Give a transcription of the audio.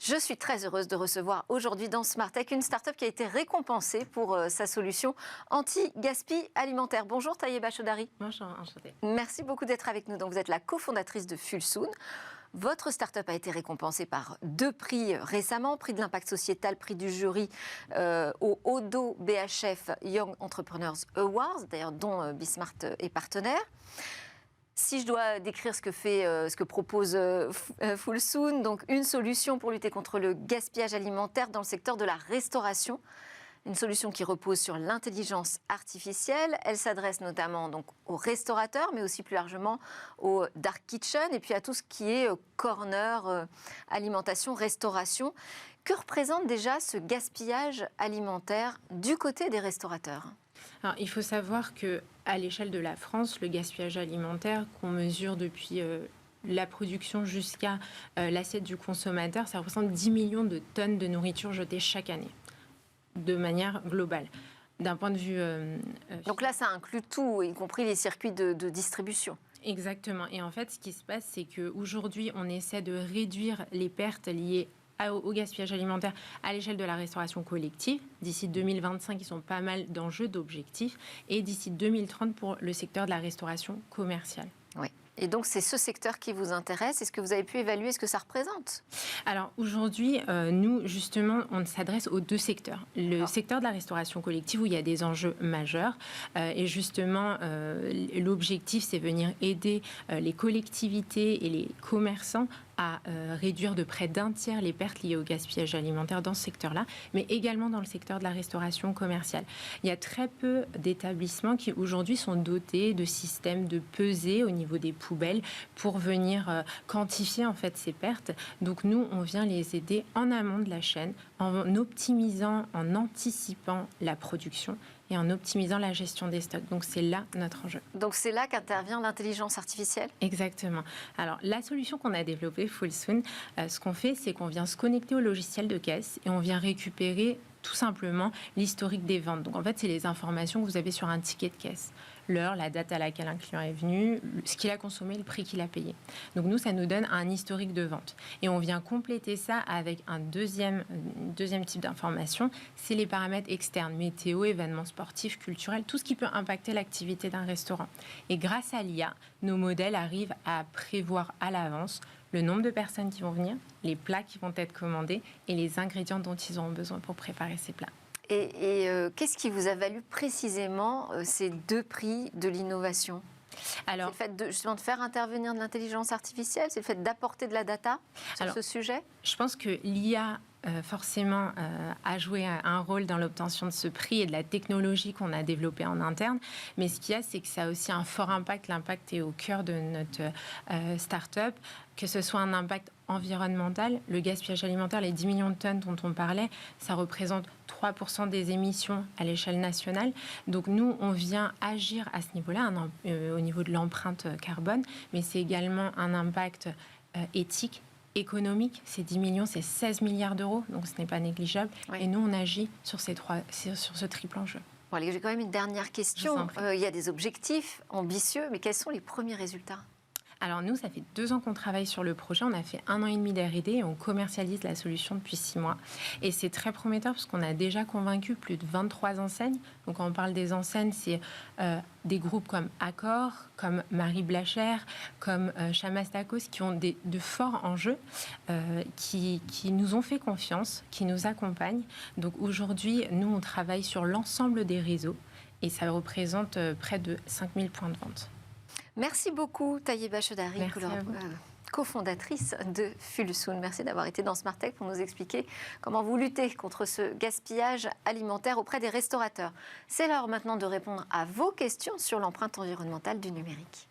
Je suis très heureuse de recevoir aujourd'hui dans Smart Tech une start-up qui a été récompensée pour sa solution anti-gaspi alimentaire. Bonjour Tayeba Chaudhary. Bonjour, enchantée. Merci beaucoup d'être avec nous. Donc, vous êtes la cofondatrice de Fulsoon. Votre start-up a été récompensée par 2 prix récemment, prix de l'impact sociétal, prix du jury au Odo BHF Young Entrepreneurs Awards, d'ailleurs dont Bismart est partenaire. Si je dois décrire ce que propose Fulsoon, donc une solution pour lutter contre le gaspillage alimentaire dans le secteur de la restauration. Une solution qui repose sur l'intelligence artificielle. Elle s'adresse notamment donc aux restaurateurs, mais aussi plus largement aux dark kitchen et puis à tout ce qui est corner, alimentation, restauration. Que représente déjà ce gaspillage alimentaire du côté des restaurateurs ? Alors, il faut savoir qu'à l'échelle de la France, le gaspillage alimentaire qu'on mesure depuis la production jusqu'à l'assiette du consommateur, ça représente 10 millions de tonnes de nourriture jetée chaque année, de manière globale. D'un point de vue... Donc là, ça inclut tout, y compris les circuits de distribution. Exactement. Et en fait, ce qui se passe, c'est qu'aujourd'hui, on essaie de réduire les pertes liées au gaspillage alimentaire à l'échelle de la restauration collective. D'ici 2025, ils ont pas mal d'enjeux, d'objectifs. Et d'ici 2030 pour le secteur de la restauration commerciale. Oui. Et donc, c'est ce secteur qui vous intéresse. Est-ce que vous avez pu évaluer ce que ça représente ? Alors, aujourd'hui, nous, justement, on s'adresse aux 2 secteurs. Le secteur de la restauration collective, où il y a des enjeux majeurs. Et justement, l'objectif, c'est venir aider les collectivités et les commerçants à réduire de près d'1 tiers les pertes liées au gaspillage alimentaire dans ce secteur-là, mais également dans le secteur de la restauration commerciale. Il y a très peu d'établissements qui aujourd'hui sont dotés de systèmes de pesée au niveau des poubelles pour venir quantifier en fait ces pertes. Donc nous, on vient les aider en amont de la chaîne, en optimisant, en anticipant la production et en optimisant la gestion des stocks. Donc c'est là notre enjeu. Donc c'est là qu'intervient l'intelligence artificielle ? Exactement. Alors la solution qu'on a développée, Fulsoon, ce qu'on fait, c'est qu'on vient se connecter au logiciel de caisse et on vient récupérer tout simplement l'historique des ventes. Donc en fait, c'est les informations que vous avez sur un ticket de caisse. L'heure, la date à laquelle un client est venu, ce qu'il a consommé, le prix qu'il a payé. Donc nous, ça nous donne un historique de vente. Et on vient compléter ça avec un deuxième type d'information, c'est les paramètres externes, météo, événements sportifs, culturels, tout ce qui peut impacter l'activité d'un restaurant. Et grâce à l'IA, nos modèles arrivent à prévoir à l'avance le nombre de personnes qui vont venir, les plats qui vont être commandés et les ingrédients dont ils auront besoin pour préparer ces plats. Et qu'est-ce qui vous a valu précisément ces 2 prix de l'innovation ? Alors, c'est le fait justement de faire intervenir de l'intelligence artificielle, c'est le fait d'apporter de la data sur ce sujet ? Je pense que l'IA forcément a joué un rôle dans l'obtention de ce prix et de la technologie qu'on a développée en interne. Mais ce qu'il y a, c'est que ça a aussi un fort impact. L'impact est au cœur de notre start-up, que ce soit un impact environnemental. Le gaspillage alimentaire, les 10 millions de tonnes dont on parlait, ça représente 3% des émissions à l'échelle nationale. Donc nous, on vient agir à ce niveau-là, au niveau de l'empreinte carbone, mais c'est également un impact éthique, économique. Ces 10 millions, c'est 16 milliards d'euros, donc ce n'est pas négligeable. Oui. Et nous, on agit sur ce triple enjeu. Bon, allez, j'ai quand même une dernière question. Il y a des objectifs ambitieux, mais quels sont les premiers résultats ? Alors nous, ça fait 2 ans qu'on travaille sur le projet. On a fait 1 an et demi d'R&D et on commercialise la solution depuis 6 mois. Et c'est très prometteur parce qu'on a déjà convaincu plus de 23 enseignes. Donc quand on parle des enseignes, c'est des groupes comme Accor, comme Marie Blachère, comme Chamas Tacos qui ont de forts enjeux, qui nous ont fait confiance, qui nous accompagnent. Donc aujourd'hui, nous, on travaille sur l'ensemble des réseaux et ça représente près de 5000 points de vente. Merci beaucoup, Tayeba Chaudhary, cofondatrice de Fulsoon. Merci d'avoir été dans Smart Tech pour nous expliquer comment vous luttez contre ce gaspillage alimentaire auprès des restaurateurs. C'est l'heure maintenant de répondre à vos questions sur l'empreinte environnementale du numérique.